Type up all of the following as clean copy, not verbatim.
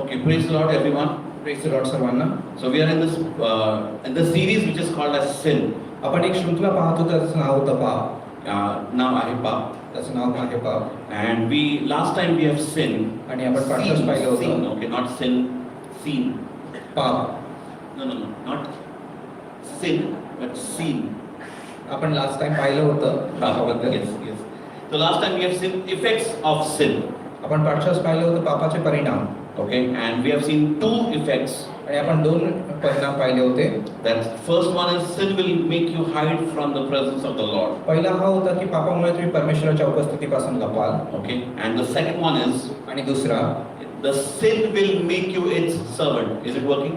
Okay, praise the Lord, everyone. Praise the Lord सर्वांना. So we are in the series which is called as sin. आपण एक श्रृंखला पाहतो त्याचं नाव होतं पाप. Now I have Pap. त्याचं नाव आहे पाप. And last time we have sin. आणि आपण पाठच पाहिलं Sin, होतं okay, not sin, seen. पाप. No, not sin, but seen. आपण लास्ट टाइम पाहिलं होतं पापाबद्दल. Yes. So last time we have seen effects of sin. आपण पाठच पाहिलं होतं पापाचे परिणाम. Okay, and we have seen two effects. आणि आपण दोन परिणाम पाहिले होते. That first one is sin will make you hide from the presence of the Lord. पहिला हा होता की पापामुळे तुम्ही परमेश्वराच्या उपस्थितीपासून लपाल. Okay, and the second one is आणि दुसरा, the sin will make you its servant. Is it working?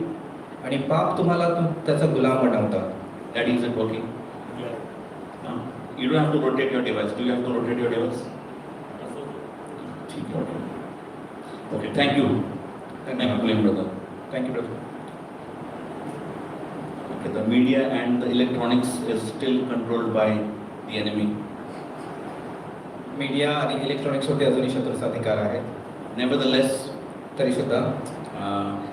आणि पाप तुम्हाला त्याचा गुलाम बनवतात. Daddy, is it working? No. You don't have to rotate your device. Do you have to rotate your device? Okay, thank you. Thank you, brother. Thank you brother. Okay, the media and the electronics is still controlled by the enemy. Media आणि electronics वरती अजूनही शत्रूचा अधिकार आहे. Nevertheless, तरी सुद्धा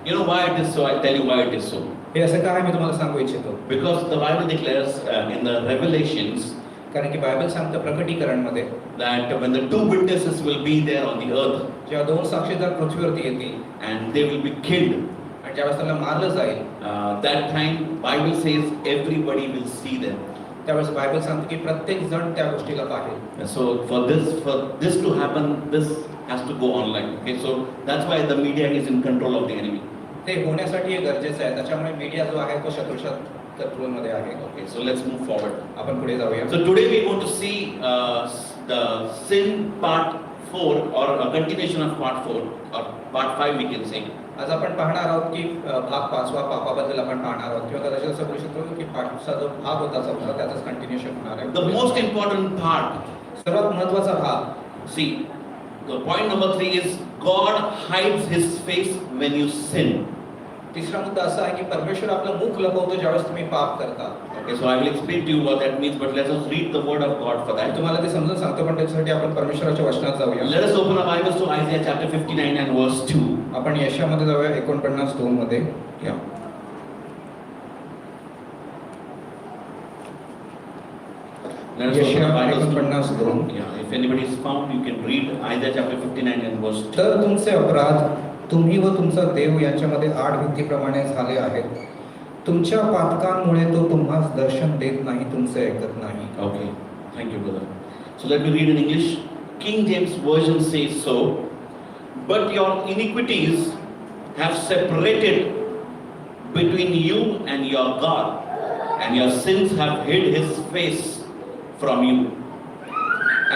you know why it is so? I'll tell you why it is so. हे असं काय मी तुम्हाला सांगू इच्छितो. Because the Bible declares in the Revelations कारण की बायबल सांगतं प्रकटीकरणमध्ये that when the two witnesses will be there on the earth जेव्हा दोन साक्षीदार पृथ्वीवरती येतील and they will be killed, आणि ज्यावेळेस त्यांना मारलं जाईल, that time Bible says everybody will see them. त्यावेळेस बायबल सांगते की प्रत्येक जण त्या गोष्टीला पाहेल. So for this to happen, this has to go online. Okay, so that's why the media is in control of the enemy. ते होण्यासाठी हे गरजेचं आहे. त्याच्यामुळे मीडिया जो आहे तो शत्रूच्या कंट्रोलमध्ये आहे. Okay, so let's move forward. आपण पुढे जाऊया. So today we're going to see the sin part 4 or a continuation of part 4 or part 5 we can say. आज आपण पाहणार आहोत की भाग 5वा पापाबद्दल आपण पाहणार आहोत किंवा कदाचित असं बोलू शकतो की 5चा जो भाग होता समजा त्याचंच कंटिन्यूशन होणार आहे. The most important part, सर्वात महत्त्वाचा भाग, see, the point number 3 is God hides his face when you sin. तिसरा मुद्दा असा आहे की परमेश्वर आपलं मुख लपवतो ज्यावेळेस तुम्ही पाप करता. Okay, so I will explain to you what that means, but let us read the word of God for आणि that. तुम्हाला ते समजून सांगतो, पण त्यासाठी आपण परमेश्वराच्या वचनात जाऊया. Let us open our Bibles to Isaiah chapter 59 and verse 2. आपण यशामध्ये जाऊया 49:2 मध्ये. Yeah. Let us open our Bibles to 49:2. Yeah, if anybody is found, you can read Isaiah chapter 59 and verse 2. तर तुमचे अपराध तुम्ही व तुमचा देव यांच्यामध्ये आड भिंतीप्रमाणे झाले आहेत. तुमच्या पातकांमुळे तो तुम्हास दर्शन देत नाही, तुमचे ऐकत नाही. Okay, thank you, brother. So let me read in English. King James Version says so. But your iniquities have separated between you and your God, and your sins have hid his face from you.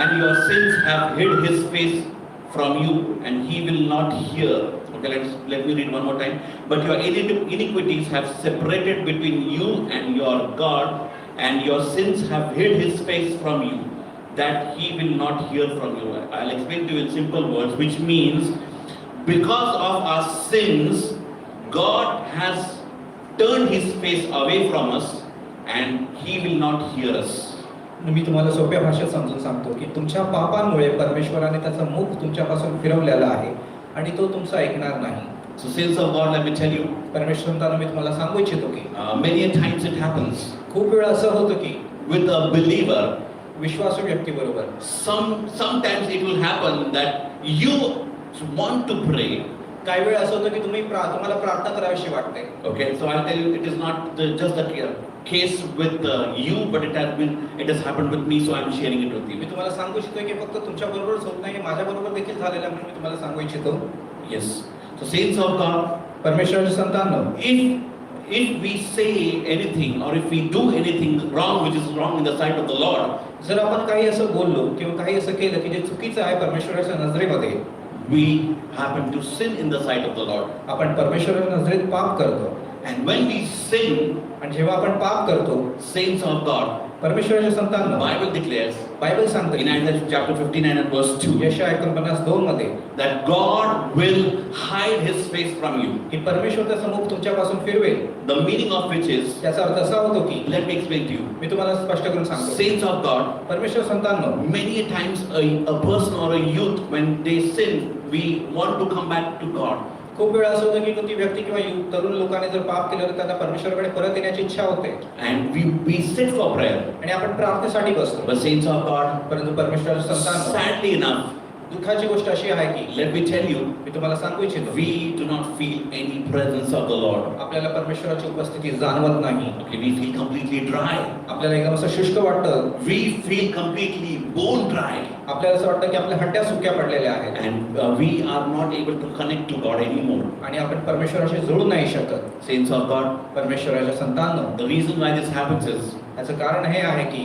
And your sins have hid his face from you, and he will not hear. Okay, let me read one more time. But your iniquities have separated between you and your God, and your sins have hid his face from you, that he will not hear from you. I'll explain to you in simple words, which means because of our sins, God has turned his face away from us, and he will not hear us. मी तुम्हाला सोप्या भाषेत समजून सांगतो की तुमच्या पापांमुळे परमेश्वराने त्याचं मुख तुमच्यापासून फिरवलेलं आहे आणि तो तुमचं ऐकणार नाही. So saints of God, let me tell you, परमेश्वरांना मी तुम्हाला सांगू इच्छितो की many a times it happens खूप वेळा असं होतं की with a believer. विश्वासू व्यक्तीबरोबर Sometimes it will happen that you want to pray. काही वेळा असं होतं की तुम्हाला प्रार्थना करावीशी वाटते. Okay, so I'll tell you, it is not just the case with you, but it has happened with me, so I'm sharing it with me you. तुम्हाला सांगू इच्छितो की फक्त तुमच्या बरोबरच होत नाही, माझ्या बरोबर देखील झालेलं आहे, म्हणून मी तुम्हाला सांगू इच्छितो. Yes. So saints of God, परमेश्वराची संतान, if we say anything or if we do anything wrong which is wrong in the sight of the Lord, जर आपण काही असं बोललो किंवा काही असं केलं की जे चुकीचं आहे परमेश्वराच्या नजरेमध्ये, we happen to sin in the sight of the Lord. आपण परमेश्वराच्या नजरेत पाप करतो. And when we sin, आणि जेव्हा आपण पाप करतो, saints of God, परमेश्वराच्या संतान, Bible declares बायबल सांगते in Isaiah chapter 59 and verse 2 यशया 49:2 मध्ये that God will hide his face from you. की परमेश्वर त्याचं मुख तुमच्यापासून फिरवेल. The meaning of which is, त्याचा अर्थ असा होतो की, let me explain to you. मी तुम्हाला स्पष्ट करून सांगतो. Saints of God, परमेश्वर संतान, many a times a person or a youth when they sin, we want to come back to God. खूप वेळा असं होतं की ती व्यक्ती किंवा तरुण लोकांनी जर पाप केलं तर त्यांना परमेश्वराकडे परत येण्याची इच्छा होते and we sit for prayer. आणि आपण प्रार्थनेसाठी बसतो. But saints of God, परंतु परमेश्वराच्या संतान sadly enough, दुःखाची गोष्ट अशी आहे की let me tell you, मी तुम्हाला सांगू इच्छितो we do not feel any presence of the Lord. आपल्याला परमेश्वराची उपस्थिती जाणवत नाही. Okay, we feel completely dry. आपल्याला एकदम असं शुष्क वाटतं. We feel completely bone dry. आपल्याला असं वाटतं की आपल्या हड्ड्या सुक्या पडलेल्या आहेत And we are not able to connect to God anymore. आणि आपण परमेश्वराशी जुळू नाही शकत. Saints of God, परमेश्वराच्या संतांनो, the reason why this happens is याचं कारण हे आहे की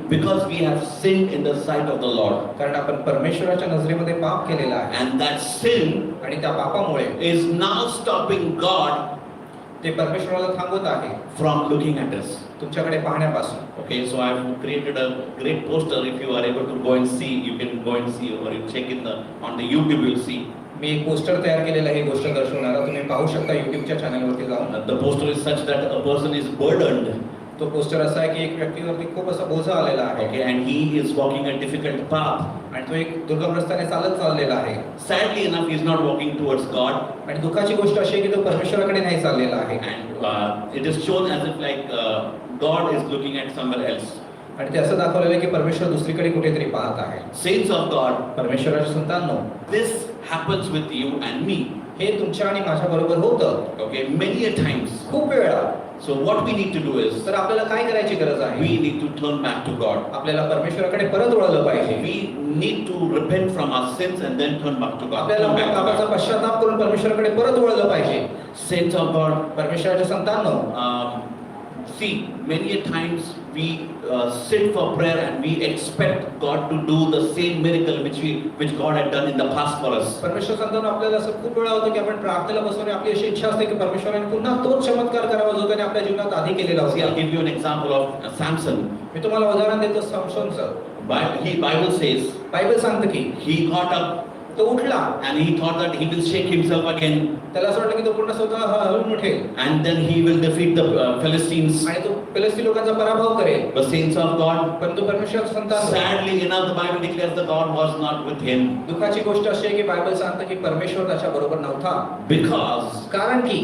because we have sinned in the sight of the Lord. कारण आपण परमेश्वराच्या नजरेमध्ये पाप केलेला आहे And that sin आणि त्या पापामुळे is now stopping God ते परमेश्वराला थांबवत आहे from looking at us. तुमच्याकडे पाहण्यापासून. Okay, so I've created a great poster. If you are able to go and see, you can go and see, or you check on the YouTube, you'll see. मी एक poster तयार केलेलं आहे ही गोष्ट दर्शवणारा. तुम्ही पाहू शकता युट्यूबच्या चॅनलवरती जाऊन. The poster is such that a person is burdened. तो पोस्टर असा आहे की एक व्यक्तीवरती खूप असा बोजा आलेला आहे Okay, and he is walking a difficult path. आणि तो एक दुर्गम रस्त्याने चालत चाललेला आहे Sadly enough, he is not walking towards God, आणि दुःखाची गोष्ट अशी आहे की तो परमेश्वराकडे नाही चाललेला आहे and it is shown as if like God is looking at somewhere else. आणि ते असं दाखवलेलं आहे की परमेश्वर दुसरीकडे कुठेतरी पाहत आहे. Saints of God, परमेश्वराच्या संतांनो, this happens with you and me. हे तुमच्या आणि माझ्या बरोबर होतं Okay, many a times. खूप वेळा. So what we need to do is तर आपल्याला काय करायची गरज आहे? we need to turn back to God. आपल्याला परमेश्वराकडे परत वळलं पाहिजे. We need to repent from our sins and then turn back to God. आपल्याला Turn आपल्या back to पापाचा God. पश्चाताप करून परमेश्वराकडे परत वळलं पाहिजे. Saints of God, परमेश्वराच्या संतांनो, see, many a times we sit for prayer and we expect God to do the same miracle which God had done in the past for us. परमेश्वर संतांनो, आपल्याला असं खूप वेळा होतं की आपण प्रार्थनेला बसतो आणि आपली अशी इच्छा असते की परमेश्वराने पुन्हा तोच चमत्कार करावा जो त्याने आपल्या जीवनात आधी केलेला See, I'll होता. give you an example of Samson. मी तुम्हाला उदाहरण देतो समसोनचं. Bible says बायबल सांगतं की he got up तो उठला and he thought that he will shake himself again त्याला असं वाटलं की तो पूर्ण स्वतः हलून उठेल and then he will defeat the Philistines. आणि तो फिलिस्ती लोकांचा पराभव करेल. But saints of God, परंतु परमेश्वराचं संतान, sadly enough, the Bible declares that God was not with him दुःखाची गोष्ट अशी आहे की बायबल सांगतं की परमेश्वर त्याच्या बरोबर नव्हता. because कारण की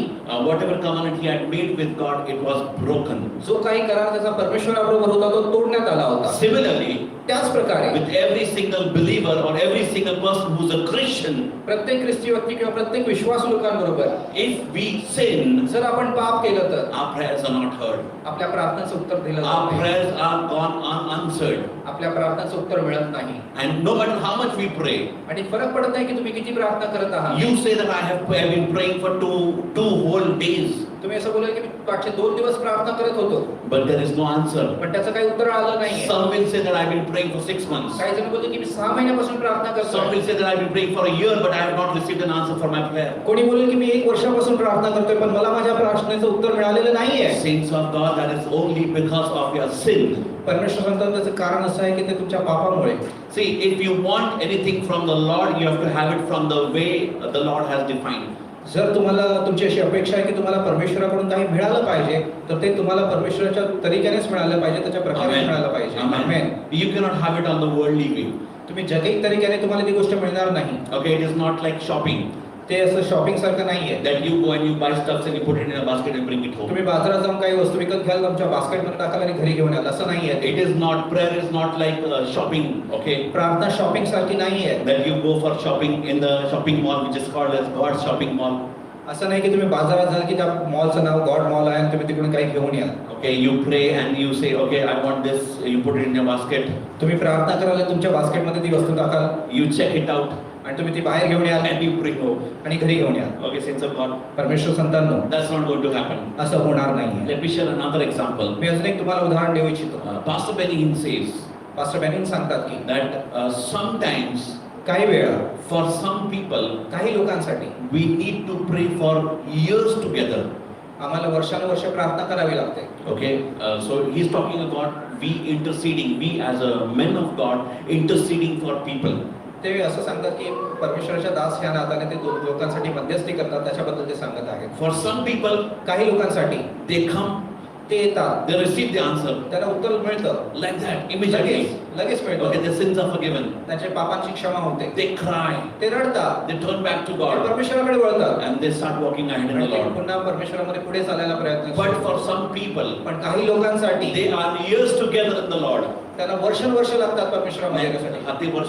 whatever covenant he had made with God, it was broken. जो काही करार त्याचा परमेश्वराबरोबर होता तो तोडण्यात आला होता. Similarly, त्याच प्रकारे with every single believer or every single person who's a Christian, प्रत्येक ख्रिस्ती व्यक्ती किंवा प्रत्येक विश्वासू लोकांबरोबर if we sin, जर आपण पाप केलं तर our prayers are not heard. आपल्या प्रार्थनेचं उत्तर दिलं जात Our नाही. prayers are gone unanswered. आपल्या प्रार्थनेचं उत्तर मिळत नाही. And no matter how much we pray, आणि फरक पडत नाही की तुम्ही किती प्रार्थना करत आहात. you say that I have been praying for two whole days, तुम्ही असं बोलाल की मी मागचे 2 दिवस प्रार्थना करत होतो but there is no answer. पण त्याचं काही उत्तर आलं नाहीये. Some will say that I've been praying for 6 months. काही जण बोलतात की मी 6 महिन्यापासून प्रार्थना Some करतोय. will say that I've been praying for a year, but I have not received an answer for my prayer. कोणी बोलेल की मी 1 वर्षापासून प्रार्थना करतोय पण मला माझ्या प्रार्थनेचं उत्तर मिळालेलं नाहीये. Saints of God, that is only because of your sin. परमेश्वर म्हणतात त्याचं कारण असं आहे की ते तुमच्या पापामुळे. See, if you want anything from the Lord, you have to have it from the way the Lord has defined. जर तुम्हाला तुमची अशी अपेक्षा आहे की तुम्हाला परमेश्वराकडून काही मिळालं पाहिजे तर ते तुम्हाला परमेश्वराच्या तरीक्यानेच मिळालं पाहिजे, त्याच्या प्रकारे Amen. मिळालं पाहिजे. Amen. Amen. You cannot have it on the worldly way. तुम्ही जगतिक तरीक्याने तुम्हाला ती गोष्ट मिळणार नाही. Okay, it is not like shopping ते असं शॉपिंग सारखं नाहीये. that you go and you buy stuff and you put it in a basket and bring it home. तुम्ही बाजारात जाऊन काही वस्तू विकत घ्याल तुमच्या बास्केटमध्ये टाकाल आणि घरी घेऊन याल असं नाहीये. It is not, prayer is not like shopping, okay? प्रार्थना शॉपिंग सारखी नाहीये. That you go for shopping in the shopping mall which is called as God's shopping mall. असं नाही की तुम्ही बाजारात जाल की त्या मॉलचं नाव गॉड मॉल आहे आणि तुम्ही तिकडून काही घेऊन याल. Okay, you pray and you say, okay, I want this, you put it in your basket, तुम्ही प्रार्थना कराल आणि तुमच्या बास्केटमध्ये ती वस्तू टाकाल you check it out आणि तुम्ही ती बाहेर घेऊन याल and you bring home. आणि घरी घेऊन याल. Okay, saints of God, परमेश्वर संतांनो, that's not going to happen. असं होणार नाहीये. Let me share another example. मी अजून एक तुम्हाला उदाहरण देऊ इच्छितो. Pastor Benny says pastor benign सांगतात की that sometimes काही वेळा for some people काही लोकांसाठी we need to pray for years together. आम्हाला वर्षानुवर्ष प्रार्थना करावी लागते. Okay, so he's talking about we interceding, we as a men of God interceding for people. ते असं सांगतात की परमेश्वराच्या दास ह्या नात्याने ते लोकांसाठी मध्यस्थी करतात, त्याच्याबद्दल ते सांगत आहेत. For some people, काही लोकांसाठी they come, ते येतात, they receive the answer त्यांना उत्तर मिळतं like that immediately. लगेच. लगेच Okay, मिळतं. their sins are forgiven. त्यांच्या पापांची क्षमा होते. They cry. ते रडतात. They turn back to ते God. परमेश्वराकडे वळतात And they start walking ahead in आणि the ते Lord. पुन्हा परमेश्वरामध्ये पुढे चालायला प्रयत्न But करतात. for some people, पण काही लोकांसाठी they are years together in the Lord. त्यांना वर्ष लागतात परमेश्वरामध्ये येण्यासाठी. हा ते वर्ष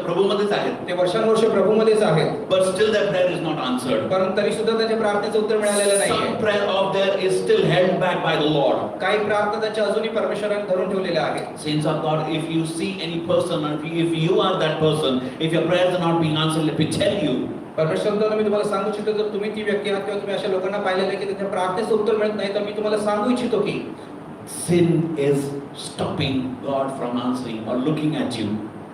प्रभूमध्येच आहेत. ते वर्ष प्रभूमध्येच आहेत. But still their prayer is not answered. पण तरी सुद्धा त्यांच्या प्रार्थनेचं उत्तर मिळालेलं Some नाहीये. prayer of theirs is still held back by the Lord. काही प्रार्थना त्यांच्या अजूनही परमेश्वराने धरून ठेवलेल्या आहेत. Saints of God, if you see any person, or if you are that person, if your prayers are not being answered, let me tell you, परमेश्वराने मी तुम्हाला सांगू इच्छितो, जर तुम्ही ती व्यक्ती आहात किंवा तुम्ही अशा लोकांना पाहिलेलं आहे की त्यांच्या प्रार्थनेचं उत्तर मिळत नाही, तर मी तुम्हाला सांगू इच्छितो की sin is stopping God from answering or looking at you.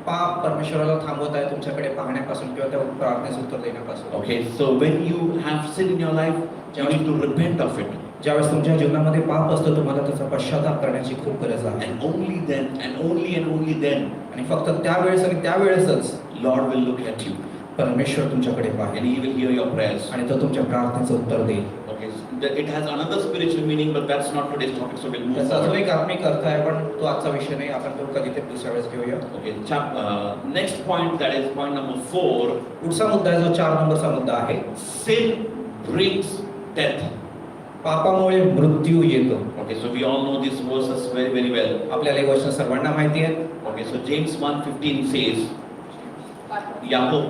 पाप परमेश्वराला थांबवत आहे तुमच्याकडे पाहण्यापासून किंवा त्या प्रार्थनेचं उत्तर देण्यापासून. Okay, so when you have sin in your life, you need to repent of it. ज्यावेळेस तुमच्या जीवनामध्ये पाप असतो, तुम्हाला त्याचा पश्चाताप करण्याची खूप गरज आहे. And only then, and only then, आणि फक्त त्यावेळेस आणि त्यावेळेसच Lord will look at you परमेश्वर तुमच्याकडे and पाहेल He will hear your prayers. आणि तो तुमच्या प्रार्थनेचं उत्तर देईल. Okay, so it has another spiritual meaning, but that's not today's topic, so we'll move त्याचा अजून forward. एक आत्मिक अर्थ आहे, पण तो आजचा विषय नाही. आपण तो कधीतरी दुसऱ्या वेळेस घेऊया. Okay, next point, that is point number 4. पुढचा मुद्दा आहे जो 4 नंबरचा मुद्दा आहे. Sin brings death. पापामुळे मृत्यू येतो. Okay, so we all know these verses very well. आपल्याला हे वचन सर्वांना माहिती आहे. Okay, so James 1:15 says, Yakob,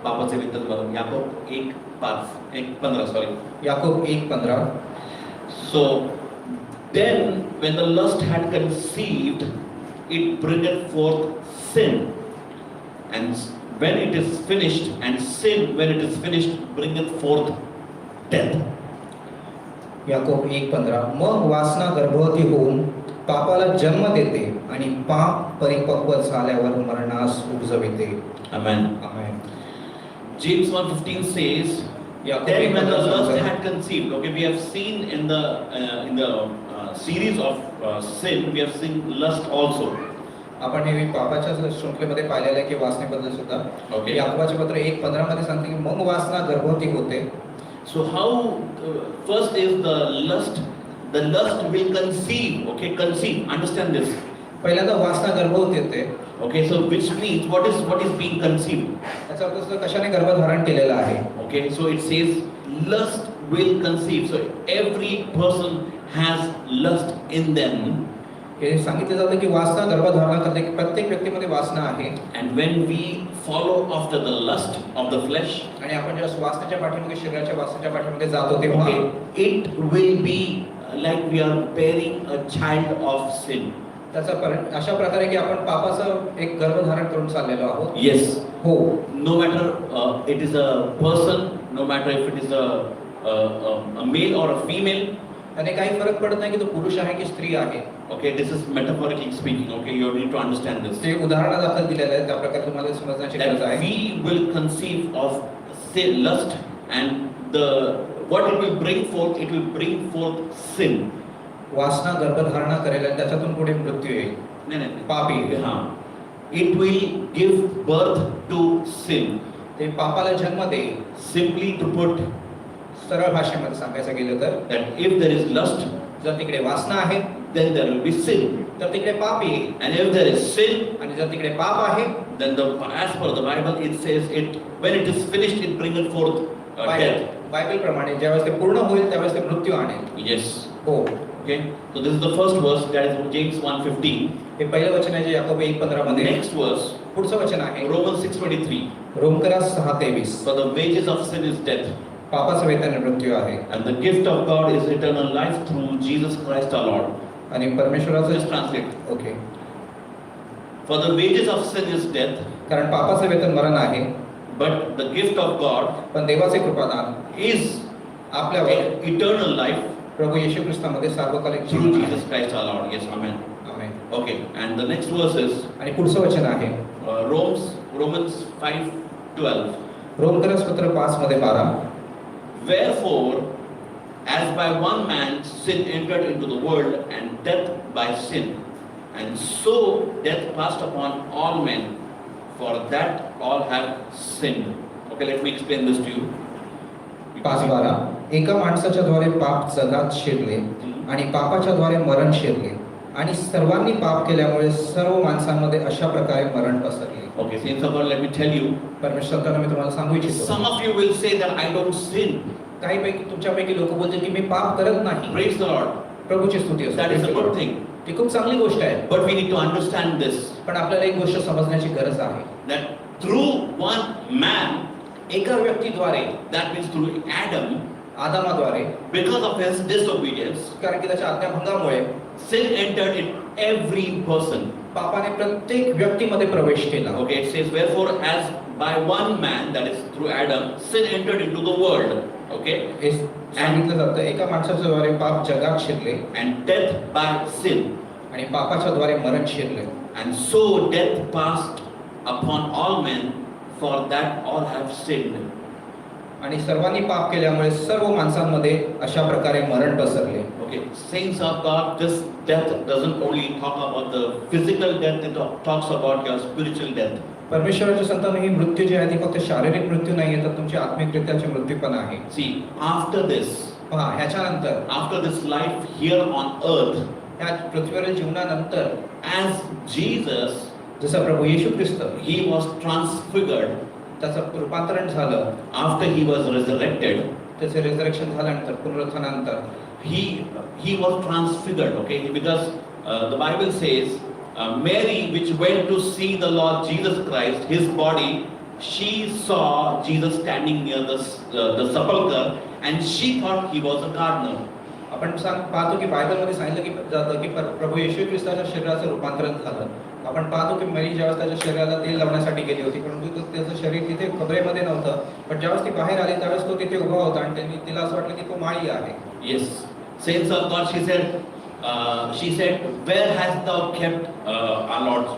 बापाचे विद्यार्थी बघा, Yakob 1:15, sorry. Yakob 1:15. So then when the lust had conceived, it bringeth forth sin. And when it is finished, and sin when it is finished bringeth forth death. Yakob 1:15. मग वासना गर्भवती होऊन पापाला जन्म देते आणि पाप परिपक्व झाल्यावर मरणास उपजविते. Amen. Amen. James 1:15 says, Yakob then when the 1:15 lust सांगतो. had conceived, okay, we have seen in the series of sin, we have seen lust also. आपण हे पापाच्या शृंखलेमध्ये पाहिलेलं आहे की वासनेबद्दल सुद्धा. Okay. याकोबाचे पत्र 1:15 मध्ये सांगते की मग वासना गर्भवती होते. So how first is the lust will conceive, okay, conceive, understand this. पहिल्यांदा वासना गर्भवती येते. Okay, so which means what is being conceived? त्याचा अर्थ असतो कशाने गर्भधारण केलेला आहे. Okay, so it says lust will conceive. So every person has lust in them. हे सांगितलं जातं की वासना गर्भधारण करते, की प्रत्येक व्यक्तीमध्ये वासना आहे. And when we follow after the lust of the flesh, आणि आपण जेव्हा वासनेच्या पाठीमध्ये, शरीराच्या वासनेच्या पाठीमध्ये जातो तेव्हा okay, it will be like we are bearing a child of sin. त्याचा अशा प्रकारे की आपण पापाचं एक गर्भधारण करून चाललेलो आहोत. Yes. हो. No matter it is a person, no matter if it is a male or a female. आणि काही फरक पडत नाही की तो पुरुष आहे की स्त्री आहे. Okay, this is metaphorically speaking. Okay, you need to understand this. ते उदाहरणादाखल दिलेलं आहे, त्या प्रकारे तुम्हाला समजण्याची गरज That आहे. we will conceive of sin, lust, and what it will bring forth, it will bring forth sin. वासना गर्भधारणा करेल आणि त्याच्यातून पुढे मृत्यू येईल. नाही. पाप येईल. हाँ. It will give birth to sin. ते पापाला जन्म देईल. Simply to put सरळ भाषेमध्ये सांगायचं गेलं तर that if there is lust, जर तिकडे वासना आहे then there will be sin. तर तिकडे पाप येईल. And if there is sin, आणि जर तिकडे पाप आहे, then as per the Bible it says when it is finished it bringeth forth death. Bible प्रमाणे ज्यावेळेस ते पूर्ण होईल त्यावेळेस ते मृत्यू आणेल. Yes. हो. Okay. So this is the first verse, that is James 1:15. हे पहिलं वचन आहे जे याकोब 1:15 मध्ये. Next verse, पुढचं वचन आहे Romans 6:23. रोमकरा 6:23. For the wages of sin is death, पापाचं वेतन मृत्यू आहे and the gift of God is eternal life through Jesus Christ our Lord. आणि परमेश्वराचं Just translate. Okay. For the wages of sin is death, कारण पापाचं वेतन मरण आहे, but the gift of God पण देवाचे कृपादान is आपल्यावर eternal life प्रभू येशू ख्रिस्तामध्ये सार्वकालिक through जीवन आहे. Jesus Christ our Lord. Yes, amen. Amen. Okay, and the next verse is आणि पुढचं वचन आहे Romans 5:12. रोमकरास पत्र 5 मध्ये 12. Wherefore, as by one man sin entered into the world, and death by sin, and so death passed upon all men, for that all have sinned. Okay, let me explain this to you. 5:12. एका माणसाच्या द्वारे पाप जगात शिरले आणि पापाच्या द्वारे मरण शिरले, आणि सर्वांनी पाप केल्यामुळे सर्व माणसांमध्ये अशा प्रकारे मरण पसरले. Okay, saints of God, let me tell you, परमेश्वरांना मी तुम्हाला सांगू इच्छितो, some of you will say that I don't sin. काही पैकी तुमच्यापैकी लोक बोलतील की मी पाप करत नाही. Praise the Lord. प्रभूची स्तुती असो. That is a good thing. ती खूप चांगली गोष्ट आहे. But we need to understand this, पण आपल्याला एक गोष्ट समजण्याची गरज आहे. that through one man, एका व्यक्तीद्वारे, that means through Adam, आदामाद्वारे, because of his disobedience, कारण की त्याच्या आज्ञाभंगामुळे sin entered in every person. पापाने प्रत्येक व्यक्तीमध्ये प्रवेश केला. Okay, it says, wherefore, as by one man, that is through Adam, sin entered into the world. Okay, हे सांगितलं जातं एका माणसाच्या द्वारे पाप जगात शिरले and death by sin. आणि पापाच्या द्वारे मरण शिरले. And so death passed upon all men, for that all have sinned. आणि सर्वांनी पाप केल्यामुळे सर्व माणसांमध्ये अशा प्रकारे मरण पसरले. Okay, saints of God, this death doesn't only talk about the physical death, it talks about your spiritual death. परमेश्वराच्या संतांनो, ही मृत्यू जी आहे ती फक्त शारीरिक मृत्यू नाहीये, तर तुमची आत्मिकरित्याची मृत्यू पण आहे. See, after this, पहा, ह्याच्यानंतर, after this life here on earth, ह्या पृथ्वीवरील जीवनानंतर, as Jesus, जसं प्रभू येशू ख्रिस्त, he was transfigured त्याचं रूपांतरण झालं, after he was resurrected. त्याचे रिझरेक्शन झाल्यानंतर, पुनरुत्थानानंतर, he was transfigured, okay, because the Bible says Mary, which went to see the Lord Jesus Christ, his body, she saw Jesus standing near the sepulchre, and she thought he was a gardener. आपण पाहतो की बायबलमध्ये सांगितलं जातं की प्रभू येशू ख्रिस्ताच्या शरीराचं रूपांतरण झालं. आपण पाहतो की मरी ज्यावेळेस त्याच्या शरीराला तेल लावण्यासाठी गेली होती, परंतु त्याचं शरीर तिथे खबरेमध्ये नव्हतं, पण ज्यावेळेस ती बाहेर आली त्यावेळेस तो तिथे उभा होता आणि त्यांनी तिला असं वाटलं की तो माळी आहे. Yes, saints of God, she said, where hast thou kept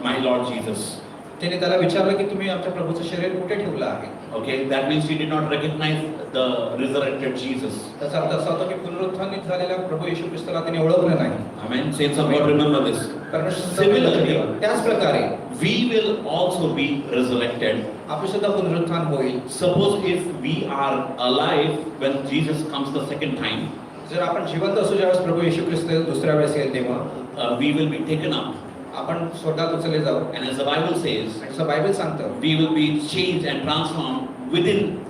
my Lord Jesus? तिने त्याला विचारलं की तुम्ही आमच्या प्रभूचं शरीर कुठे ठेवलं आहे. Okay, that means she did not recognize the resurrected Jesus. त्याचा अर्थ असा होता की पुनरुत्थानित झालेल्या प्रभू येशू ख्रिस्ताला तिने ओळखलं नाही. Amen. Saints of God, remember this. Similarly, त्याच प्रकारे we will also be resurrected. आपले सुद्धा पुनरुत्थान होईल. Suppose if we are alive when Jesus comes the second time, जर आपण जिवंत असू ज्यावेळेस प्रभू येशू ख्रिस्त दुसऱ्या वेळेस येईल तेव्हा we will be taken up. आपण स्वर्गात उचलले जाऊ. And as the Bible says, आणि जसं बायबल सांगतं, we will be changed and transformed within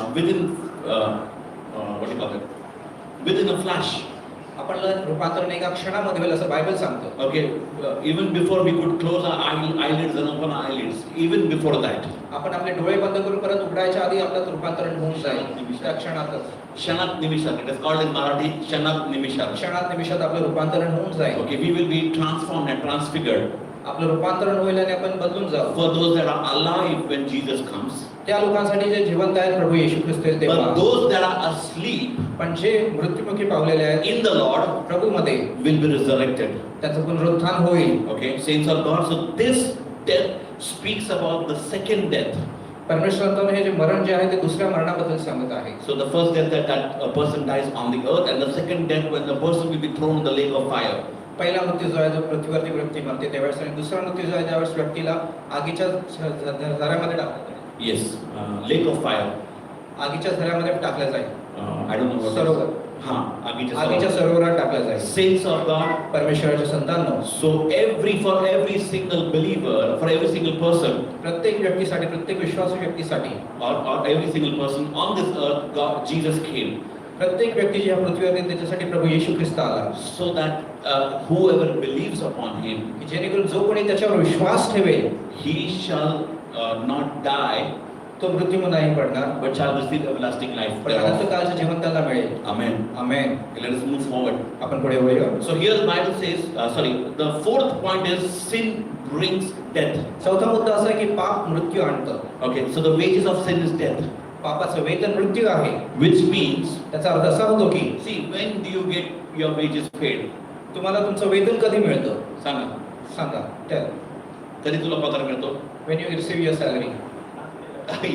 what do you call it? Within a flash. आपण रूपांतरण एका क्षणामध्ये होईल असं बायबल सांगतं. Okay, even before we could close our eyelids and open our eyelids, even before that. आपण आपले डोळे बंद करून परत उघडायच्या आधी आपलं रूपांतरण होऊन जाईल त्या क्षणातच. Shanat Nimishar, it is called in Marathi Shanat Nimishar. क्षणात निमिषात आपलं रूपांतरण होऊन जाईल. Okay, we will be transformed and transfigured. आपलं रूपांतरण होईल आणि आपण बदलून जाऊ. For those that are alive when Jesus comes. त्या लोकांसाठी जे जिवंत आहेत प्रभू येशू ख्रिस्त येईल तेव्हा. But those that are asleep पण जे मृत्युमुखी पावलेले आहेत in the Lord प्रभूमध्ये will be resurrected. त्याचं पुनरुत्थान होईल. Okay, saints of God. So this death speaks about the second death. परमेश्वराने हे जे मरण जे आहे ते दुसऱ्या मरणाबद्दल सांगत आहे. So the first death that a person dies on the earth, and the second death when the person will be thrown in the lake of fire. पहिला मृत्यू जो आहे जो पृथ्वीवरती व्यक्ती मरते त्यावेळेस, आणि दुसरा मृत्यू जो आहे त्यावेळेस व्यक्तीला आगीच्या झऱ्यामध्ये टाकतात. Yes, lake of fire. आगीच्या झऱ्यामध्ये टाकल्या जाईल. I don't know what. सरोवर. आगीच्या सरोवरात टाकल्या जाईल. Saints of God. परमेश्वराच्या संतांनो. So for every single believer, for every single person, प्रत्येक व्यक्तीसाठी, प्रत्येक विश्वासू व्यक्तीसाठी, or every single person on this earth, Jesus came. प्रत्येक व्यक्ती जी या पृथ्वीवर त्याच्यासाठी प्रभू येशू ख्रिस्त आला. So that whoever believes upon him, जेणेकरून जो कोणी त्याच्यावर विश्वास ठेवेल, he shall not die, तो मृत्यू नाही पडणार, but shall receive everlasting life. पण अनंतकाळचं जीवन त्याला मिळेल. Amen. Amen. Okay, let us move forward. आपण पुढे वळूया. So here the Bible says, the fourth point is sin brings death. चौथा मुद्दा असा आहे की पाप मृत्यू आणतं. Okay, so the wages of sin is death. पापाचं वेतन मृत्यू आहे. Which means, त्याचा अर्थ असा होतो की, see, when do you get your wages paid? तुम्हाला तुमचं वेतन कधी मिळतं? सांगा. Tell. कधी तुला पगार मिळतो? When you receive your salary.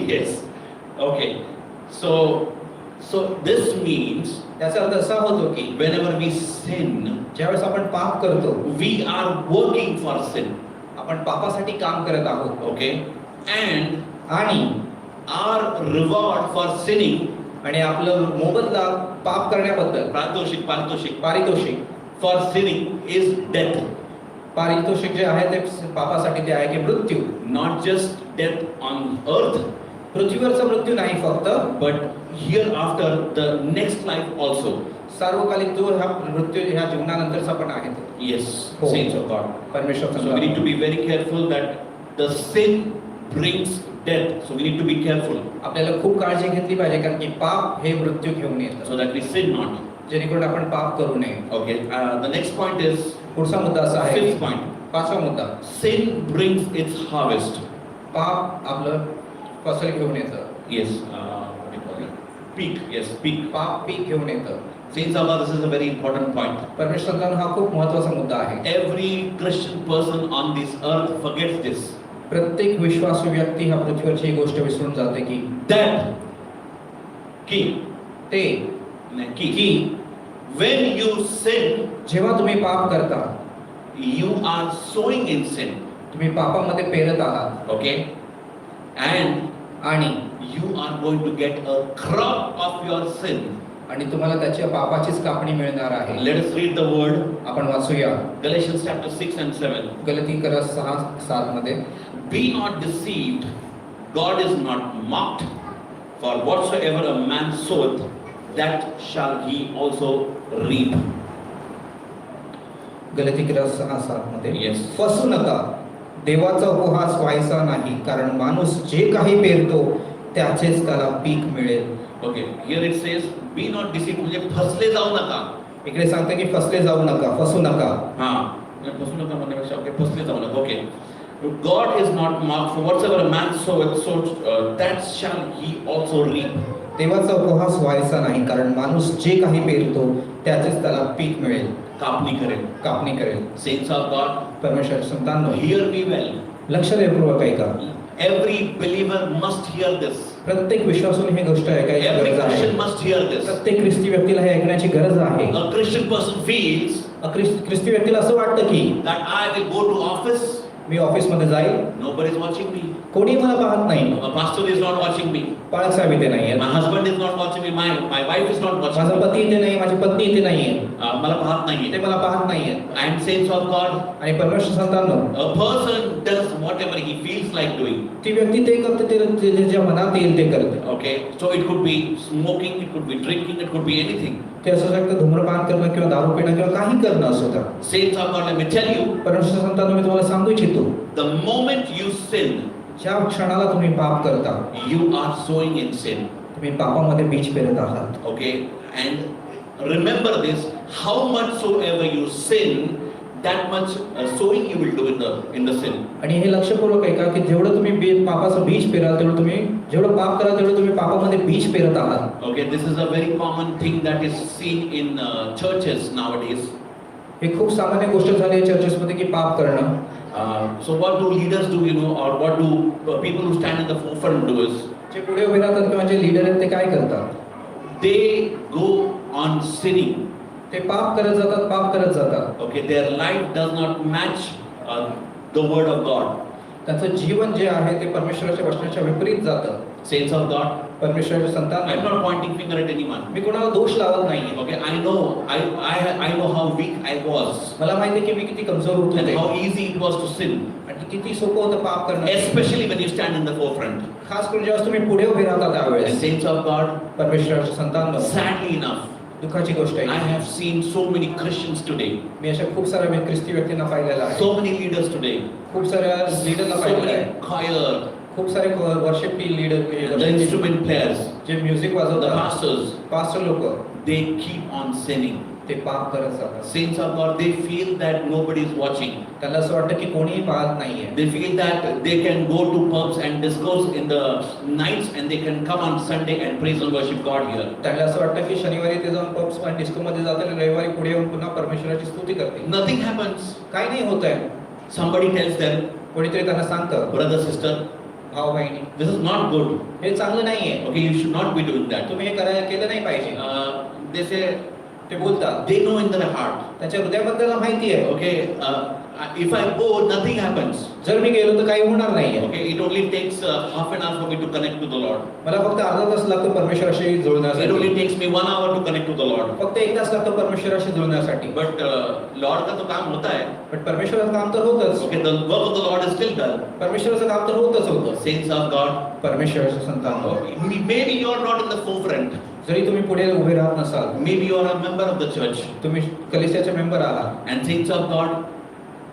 Yes. Okay. So this means, त्याचा अर्थ असा होतो की whenever we sin, ज्यावेळेस आपण पाप करतो, we are working for sin. आपण पापासाठी काम करत आहोत. Okay. And आणि our reward for sinning, आणि आपलं मोबदला पाप करण्याबद्दल, पारितोषिक पारितोषिक for sinning is death. पारितोषिक जे आहे ते पापासाठी ते आहे की मृत्यू. Not just death on earth, पृथ्वीवरचा मृत्यू नाही फक्त, but hereafter the next life also. सार्वकालिक जो हा मृत्यू ह्या जीवनानंतरचा पण आहे तो. Yes, Oh. saints of God. परमेश्वर So we need to be very careful that the sin brings death. So we need to be careful आपल्याला खूप काळजी घेतली पाहिजे कारण की पाप हे मृत्यू घेऊन येतं, so that we sin not. जेणेकरून आपण पाप करू नये. Okay. The next point is पुढचा मुद्दा असा आहे, fifth point. पाचवा मुद्दा, Sin brings its harvest. पाप आपलं फसल घेऊन येतं. Yes. What do you call it? Peak. Yes, peak. पाप पीक घेऊन येतं. Saints of God, this is a very important point. परमेश्वर हा खूप महत्वाचा मुद्दा आहे. Every Christian person on this earth forgets this. प्रत्येक विश्वासू व्यक्ती हा पृथ्वीवरची ही गोष्ट विसरून जाते की That key. ते Key. When you sin, जेव्हा तुम्ही पाप करता, you are sowing in sin. तुम्ही पापामध्ये पेरत आहात Okay? And आणि you are going to get a crop of your sin. आणि तुम्हाला त्याच्या पापाचीच कापणी मिळणार आहे. Let us read the word. आपण वाचूया Galatians chapter 6 and 7. गलतीकर 6:7 मध्ये, Be not deceived, God is not mocked. For whatsoever a man soweth, that shall he also reap. गलतीकर 6:7 मध्ये, Yes. फसू नका, देवाचा उपहास व्हायचा नाही, कारण माणूस जे काही पेरतो त्याचेच त्याला पीक मिळेल. Okay, here it says, be not deceived, म्हणजे फसले जाऊ नका. इकडे सांगते की फसले जाऊ नका, फसू नका. हां, म्हणजे फसू नका म्हणण्यापेक्षा okay, फसले जाऊ नका. Okay. God is not mocked, for whatsoever a man soweth, that shall he also reap. देवाचा उपहास व्हायचा नाही, कारण माणूस जे काही पेरतो त्याचेच त्याला पीक मिळेल, कापणी करेल. कापणी करेल. Saints of God, परमेश्वर संतांनो, hear me well. लक्ष देपूर्वक ऐका. Every believer must hear this. प्रत्येक विश्वासून ही गोष्ट ऐकायची Every गरज आहे. Christian must hear this. प्रत्येक ख्रिस्ती व्यक्तीला हे ऐकण्याची गरज आहे. A Christian person feels ख्रिस्ती व्यक्तीला असं वाटतं की that I will go to office, मी ऑफिसमध्ये जाईल, nobody is watching me. कोणी मला पाहत नाही, A pastor is not watching me. पालक साहेब इथे नाहीये, My husband is not watching me. My wife is not watching माझा me. पती इथे नाही, माझी पत्नी इथे नाहीये, मला पाहत ते नाहीये. मला पाहत नाहीये. And saints of God, आणि परमेश्वर संतांनो, a person does whatever he feels like doing. ती व्यक्ती ते करते, ते ज्या मनात येईल ते करते. Okay, so it could be smoking, it could be drinking, it could be anything. ते असू शकतं धूम्रपान करणं किंवा दारू पिणं किंवा काही करणं असू द्या. Saints of God, let me tell you, परमेश्वर संतांनो, मी तुम्हाला सांगू इच्छितो, the moment you sin, ज्या क्षणाला तुम्ही पाप करता, you are sowing in sin. तुम्ही पापामध्ये बीज पेरत आहात. Okay, and remember this: how much soever you sin, that much sowing you will do in the sin. आणि हे लक्षपूर्वक ऐका की जेवढं तुम्ही पापाचं बीज पेराल तेवढं तुम्ही, जेवढं पाप कराल तेवढं तुम्ही पापामध्ये बीज पेरत आहात. Okay, this is a very common thing that is seen in churches nowadays. हे खूप सामान्य गोष्ट झाली आहे चर्चेसमध्ये की पाप करणं. So what do leaders do, or what do people who stand in the forefront do is, जे पुढे उभे राहतात किंवा जे लीडर आहेत ते काय करतात? they go on sinning. ते पाप करत जातात, पाप करत जातात. Okay, their life does not match the word of God. त्यांचं जीवन जे आहे ते परमेश्वराच्या वचनाच्या विपरीत जातं. Saints of God, परमेश्वराचे I'm संतान, not pointing finger at anyone. मी कोणाला दोष लावत नाही. Okay, I know how weak I was मला माहिती आहे की मी किती कमजोर होतो and ते, how easy it was to sin, आणि किती सोपं होतं पाप करणं, especially when you stand in the forefront. खास करून जेव्हा तुम्ही पुढे उभे राहता And त्यावेळेस. saints of God, परमेश्वराचे संतान, sadly enough, दुःखाची गोष्ट I आहे, have seen so many Christians today, मी अशा खूप साऱ्या ख्रिस्ती व्यक्तींना पाहिलेलं आहे, so many leaders today, खूप साऱ्या लीडरला so पाहिलेलं आहे, many choir, खूप सारे worship the leader, instrument players, J music the वाजवतात, pastors, पास्टर लोक, they keep on sinning. ते पाप करत जातात. Saints of God, they feel that nobody is watching. त्यांना असं वाटतं की कोणीही पाहत नाहीये. They feel that they can go to pubs and discourse in the nights and they can come on Sunday and praise and worship God here. त्यांना असं वाटतं की शनिवारी ते जाऊन पब्स आणि डिस्को मध्ये जातात आणि रविवारी पुढे येऊन पुन्हा परमेश्वराची स्तुती करतील. Nothing happens. काही नाही होत आहे. Somebody tells them, कोणीतरी त्यांना सांगतं, brother, sister, भाऊ बहिणी, this is not good. हे चांगलं नाहीये, Okay, you should not be doing that. तुम्ही हे केलं नाही पाहिजे. They say, ते बोलतात. They know in their heart. त्याच्या हृदयाबद्दल त्यांना माहिती आहे. Okay, if I go, nothing happens. जर मी गेलो तर काही होणार नाहीये. Okay, it only takes half an hour for me to connect to the Lord. मला फक्त अर्धा तास लागतो परमेश्वराशी It जुळण्यासाठी. only takes me 1 hour to connect to the Lord. फक्त 1 तास लागतो परमेश्वराशी जुळण्यासाठी. But Lord का तो काम होता है. पण परमेश्वराचं काम तर होतच. Okay, the work of the Lord is still done. परमेश्वराचं काम तर होतच होतं. Saints of God. परमेश्वराचं संतान. Maybe you are not in the forefront. जरी तुम्ही पुढे उभे राहत नसाल, Maybe you are a member of the church. तुम्ही कलिसियाचे मेंबर आहात And saints of God,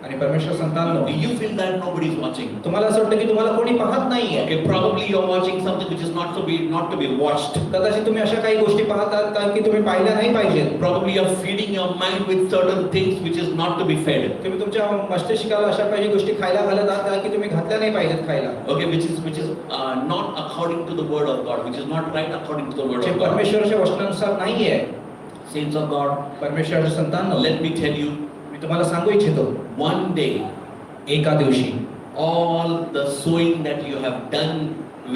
आणि परमेश्वर संतान, do you feel that nobody is watching? तुम्हाला असं वाटतं की तुम्हाला कोणी पाहत नाहीये. Okay, probably you are watching something which is not to be watched. कदाचित तुम्ही अशा काही गोष्टी पाहतात का की तुम्ही पाहिल्या नाही पाहिजेत. Probably you are feeding your mind with certain things which is not to be fed. तुम्ही तुमच्या मस्तिष्काला अशा काही गोष्टी खायला घालत आहात का की तुम्ही घातल्या नाही पाहिजेत खायला. Okay, which is not according to the word of God, which is not right according to the word J of God. परमेश्वराच्या वचनानुसार नाहीये. Saints of God, परमेश्वराचे संतान, let me tell you, मी तुम्हाला सांगू इच्छितो, one day, एका दिवशी all the sowing that you have done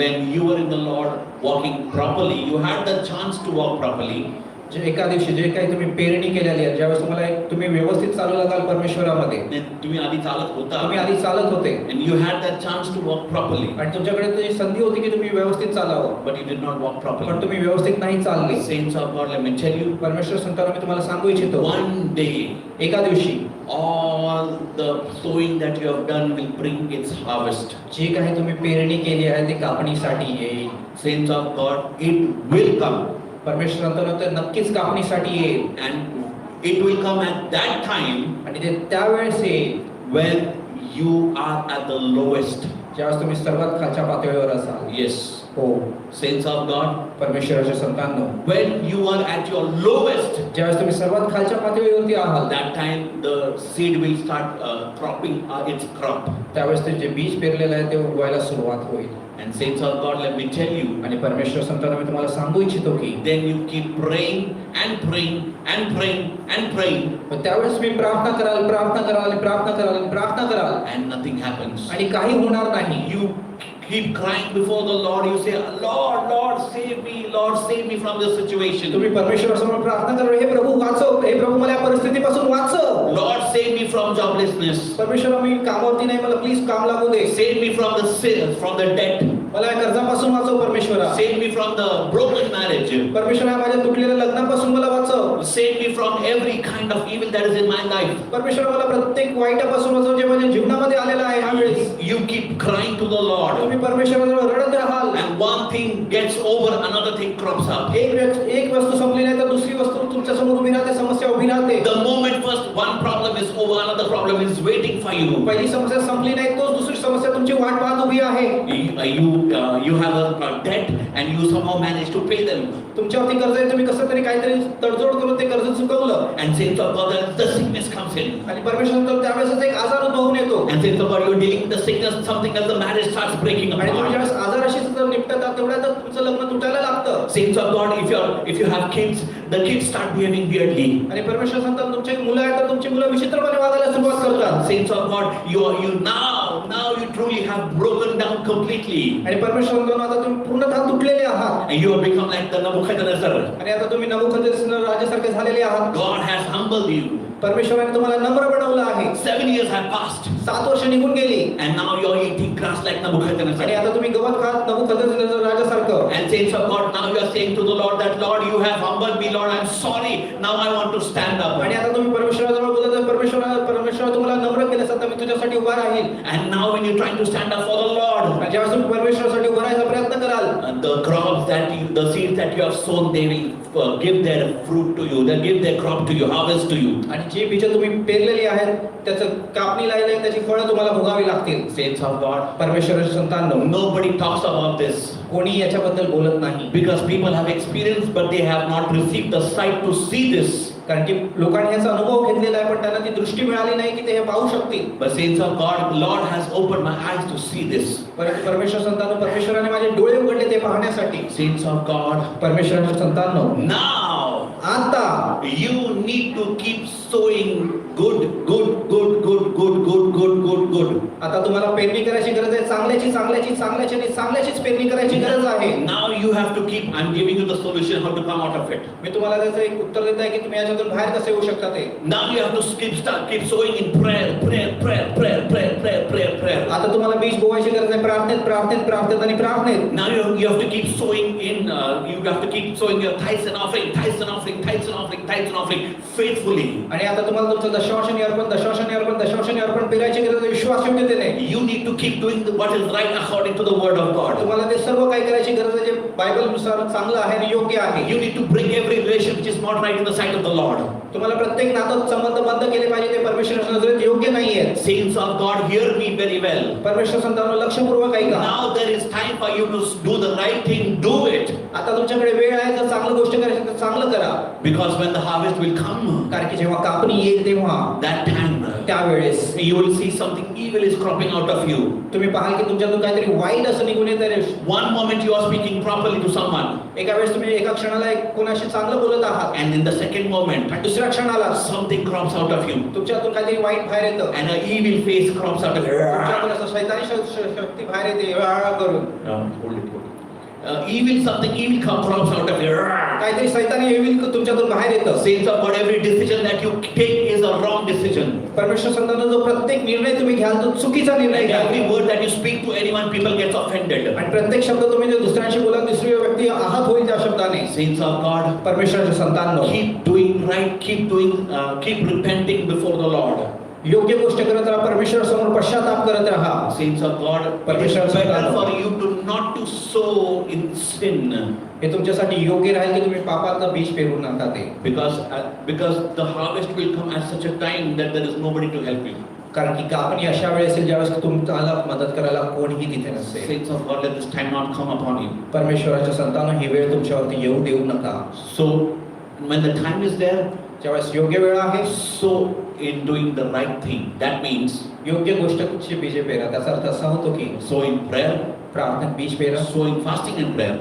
when you were in the Lord, walking properly, you had the chance to walk properly. जे एका दिवशी जे काही तुम्ही पेरणी केलेली आहे, ज्यावेळेस तुम्हाला तुम्ही व्यवस्थित चालू लागाल परमेश्वरामध्ये, Then तुम्ही आधी चालत होता, तुम्ही आधी चालत होते and you had that chance to walk properly, आणि तुमच्याकडे ती संधी होती की तुम्ही व्यवस्थित चालावं, but you did not walk पण properly. तुम्ही व्यवस्थित नाही चालले. Saints of God, let me tell you, परमेश्वर संतान, मी तुम्हाला सांगू इच्छितो, one day, एका दिवशी all the sowing that you have done will bring its harvest. जे काही तुम्ही पेरणी केली आहे ती कापणीसाठी येईल. Saints of God, it will come, परमेश्वर संतान, ते नक्कीच कापणीसाठी येईल and it will come at that time आणि ते त्यावेळेस येईल when you are at the lowest. ज्यावेळेस तुम्ही सर्वात खालच्या पातळीवर असाल. Yes, हो, saints of God, परमेश्वराच्या संतांनो, when you are at your lowest, ज्यावेळेस तुम्ही सर्वात खालच्या पातळीवरती आहात, that time the seed will start cropping its crop. त्यावेळेस ते जे बीज पेरलेलं आहे ते उगवायला सुरुवात होईल. And saints of God, let me tell you, आणि परमेश्वर संतांनो, मी तुम्हाला सांगू इच्छितो की then you keep praying and praying and praying and praying, पण त्यावेळेस मी प्रार्थना कराल, प्रार्थना कराल, प्रार्थना कराल, प्रार्थना कराल and nothing happens. आणि काही होणार नाही. You keep crying before the Lord. You say, Lord, Lord, save me. Lord, save me from this situation. तुम्ही परमेश्वरासमोर प्रार्थना करा, हे प्रभू वाचव, हे प्रभू मला या परिस्थितीपासून वाचव. Lord, save me from joblessness. परमेश्वरा, मी कामावरती नाही, मला प्लीज काम लागू दे. Save me from the sin, from the debt. मला या कर्जापासून वाचव परमेश्वरा. Save me from the broken marriage. परमेश्वरा, माझ्या तुटलेल्या लग्नापासून मला वाचव. Save me from every kind of evil that is in my life. परमेश्वरा, मला प्रत्येक वाईटापासून वाचव जे माझ्या जीवनामध्ये आलेलं आहे ह्यावेळेस. You keep crying to the Lord. तुम्ही परमेश्वराजवळ रडत राहाल. And one thing gets over, another thing crops up. एक वस्तू संपली नाही तर दुसरी वस्तू तुमच्या समोर उभी राहते, समस्या उभी राहते. The moment first one problem is over, another problem is waiting for you. पहिली समस्या संपली नाही, तोच दुसरी समस्या तुमची वाट पाहत उभी आहे. You have a debt and you somehow manage to pay them. तुमच्यावरती कर्ज आहे, तुम्ही कसं तरी काहीतरी तडजोड करून ते कर्ज चुकवलं. And saints of God, the sickness comes in. आणि परमेश्वर त्यावेळेस एक आजार उद्भवून येतो. And saints of God, you're dealing with the sickness, something else, the marriage starts breaking आणि तुम्ही apart. ज्यावेळेस आजाराशी निपटतात तेवढ्या तर तुमचं लग्न तुटायला लागतं. Saints of God, if you have kids, the kids start behaving weirdly. आणि परमेश्वर सांगतात तुमची मुलं आहेत तर तुमची मुलं विचित्रपणे वागायला सुरुवात करतात. Saints of God, you now you truly have broken down completely. आणि परमेश्वर म्हणतो आता तुम्ही पूर्णतः तुटलेले आहात. And you have become like the Nebuchadnezzar. आणि आता तुम्ही नबुकदनेस्सर राजासारखे झालेले आहात. God has humbled you. परमेश्वराने तुम्हाला नम्र बनवलं आहे. 7 years have passed. 7 वर्ष निघून गेली And now you're eating grass like Nebuchadnezzar. आणि आता तुम्ही गवत खात नबुकदनेस्सर राजासारखं. And saints of God, now you are saying to the Lord that, Lord, you have humbled me, Lord, I'm sorry. Now I want to stand up. आणि आता तुम्ही परमेश्वराजवळ बोलत आहे, परमेश्वर तुम्हाला नम्र केलं, आता मी तुझ्यासाठी उभा राहील. And now when you're trying to stand up for the Lord, आणि ज्यावेळेस तुम्ही परमेश्वरासाठी उभा राहायचा प्रयत्न कराल, the crops the seeds that you have sown, they will give their fruit to you. They'll give their crop to you, harvest to you. आणि जी बीज तुम्ही पेरलेली आहेत त्याचं कापणी लायला आहे, त्याची फळं तुम्हाला भोगावी लागतील. Saints of God, परमेश्वराचे संतानो, nobody talks about this कोणी याच्याबद्दल बोलत नाही. because people have experienced, but they have not received the sight to see this. कारण की लोकांनी याचा अनुभव घेतलेला आहे पण त्यांना ती दृष्टी मिळाली नाही की ते हे पाहू शकतील. But saints of God, Lord has opened my eyes to see this. परमेश्वर संतानो, परमेश्वराने माझे डोळे उघडले ते पाहण्यासाठी. Saints of God, परमेश्वराचे संतानो, now आता you need to keep sowing good. आता तुम्हाला पेरणी करायची गरज आहे, चांगल्याचीच पेरणी करायची गरज आहे. Now you have to keep, I'm giving you the solution how to come out of it. मी तुम्हाला त्याचं एक उत्तर देत आहे की तुम्ही याच्यातून बाहेर कसे येऊ शकता ते. Now you have to keep sowing in prayer. आता तुम्हाला बीज बोवायची गरज आहे प्रार्थनेत आणि प्रार्थनेत. Now you have to keep sowing in, you have to keep sowing your tithes and offering faithfully. आणि आता तुम्हाला तुमचं दशवांशनी अर्पण पेरायची गरज आहे विश्वासयोग्यतेने. You need to keep doing what is right according to the word of God. तुम्हाला ते सर्व काही करायची गरज आहे जे बायबलनुसार चांगलं आहे आणि योग्य आहे. You need to bring every relation which is not right in the sight of the Lord. तुम्हाला प्रत्येक नातं संबंध बंद केले पाहिजे ते परमेश्वराच्या नजरेत योग्य नाहीये. Saints of God, hear me very well. परमेश्वर संतांनो लक्षपूर्वक ऐका. Now there is time for you to do the right thing. Do it. आता तुमच्याकडे वेळ आहे जर चांगली गोष्ट करायची तर चांगलं करा. Because when the harvest will come, कारण की जेव्हा कापणी येईल तेव्हा that time त्यावेळेस you will see something evil is cropping out of you. तुम्ही पाहाल की तुमच्यातून काहीतरी वाईट असं निघून येत आहे. One moment you are speaking properly to someone, एका वेळेस तुम्ही एका क्षणाला कोणाशी चांगलं बोलत आहात and in the second moment आणि दुसऱ्या क्षणाला something crops out of you, तुमच्यातून काहीतरी वाईट बाहेर येतं and an evil face crops out of you. तुमच्यातून असं शैतानी शक्ती बाहेर येते करून. Hold it. Something evil crops out of you. काहीतरी शैतानी येईल तुमच्यातून बाहेर येतं. Saints of God, every decision that you take is a wrong decision. परमेश्वर संतांनो जो प्रत्येक निर्णय तुम्ही घ्याल तो चुकीचा निर्णय And घ्याल. every word that you speak to anyone, people get offended. आणि प्रत्येक शब्द तुम्ही जे दुसऱ्यांशी बोलाल दुसरी व्यक्ती आहत होईल त्या शब्दाने. Saints of God, परमेश्वराच्या संतांनो keep doing right, keep repenting before the Lord. योग्य गोष्ट करत राहा, परमेश्वरासमोर पश्चाताप करत राहा. Saints of God, it is better for you to not to sow in sin. हे तुमच्यासाठी योग्य राहील की तुम्ही पापाचं बीज पेरू नका ते. Because the harvest will come at such a time that there is nobody to help you. कारण की कापणी अशा वेळेस असेल ज्यावेळेस तुम्हाला मदत करायला कोणीही तिथे नसेल. Saints of God, let this time not come upon you. परमेश्वराच्या संतांनो ही वेळ तुमच्यावरती येऊ देऊ नका. So when the time is there, ज्यावेळेस योग्य वेळ आहे sow in doing the right thing. That means योग्य गोष्टची बीजे पेरा. त्याचा अर्थ असा होतो की sow in prayer, प्रार्थनेत बीज पेरा, sow in fasting and prayer,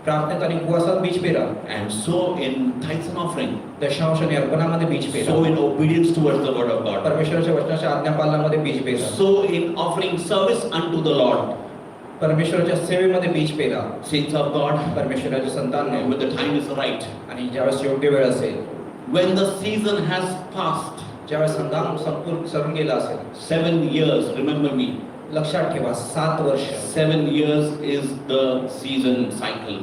प्रार्थनेत आणि उपवासात बीज पेरा, and sow in tithes and offering. दशांश आणि अर्पणामध्ये बीज पेरा, Sow in obedience towards the word of God. परमेश्वराच्या वचनाच्या आज्ञापालनामध्ये बीज पेरा, Sow in offering service unto the Lord. परमेश्वराच्या सेवेमध्ये बीज पेरा. Saints of God, परमेश्वराच्या संतांनो when the time is right, आणि ज्यावेळेस योग्य वेळ असेल, when the season has passed, ज्यावेळेस हंगाम संपूर्ण सरून गेला असेल, 7 years, remember me, लक्षात ठेवा 7 वर्ष. 7 years is the season cycle.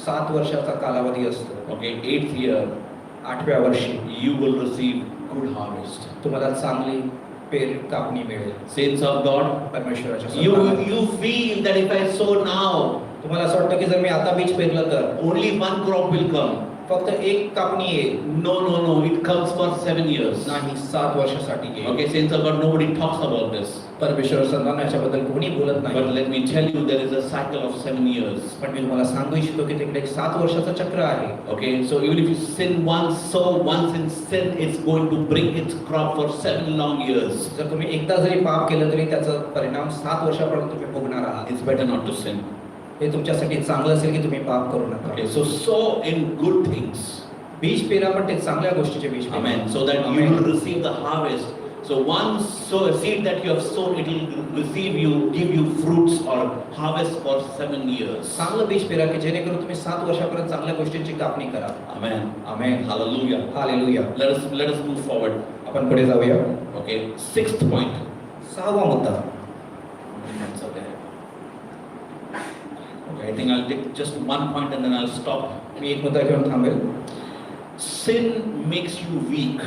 7 वर्षाचा कालावधी असतो. Okay, 8th year, 8व्या वर्षी you will receive good harvest. तुम्हाला चांगली कापणी मिळेल. Saints of God, परमेश्वराच्या संतांनो, you feel that if I sow now, तुम्हाला असं वाटतं की जर मी आता बीज पेरलं तर only one crop will come. फक्त एक कापणी येईल. No, it comes for 7 years. नाही, 7 वर्षासाठी येईल. Okay, saints of God, nobody talks about this. परमेश्वर संतांनो याच्याबद्दल कोणी बोलत But नाही. let me tell you, there is a cycle of 7 years. पण मी तुम्हाला सांगू इच्छितो की तिकडे एक 7 वर्षाचं चक्र आहे. Okay, so even if you sin once, sow once in sin, it's going to bring its crop for 7 long years. जर तुम्ही एकदा जरी पाप केलं तरी त्याचा परिणाम 7 वर्षापर्यंत तुम्ही भोगणार आहात. It's better not to sin. हे तुमच्यासाठी चांगलं असेल की तुम्ही पाप करू नका. Okay, so sow in good things. बीज पेरा पण ते चांगल्या गोष्टीचे बीज पेरा. Amen. So that you will receive the harvest. So one seed that you have sown, it will give you fruits or harvest for 7 years. चांगलं बीज पेरा की जेणेकरून तुम्ही 7 वर्षापर्यंत चांगल्या गोष्टींची कापणी करा. Amen. आमेन. Hallelujah. Hallelujah. Let us move forward. आपण पुढे जाऊया. Okay. 6th point. 6वा मुद्दा. That's okay. Okay, I think I'll take just one point and then I'll stop. मी एक मुद्दा घेऊन थांबेल. Sin makes you weak.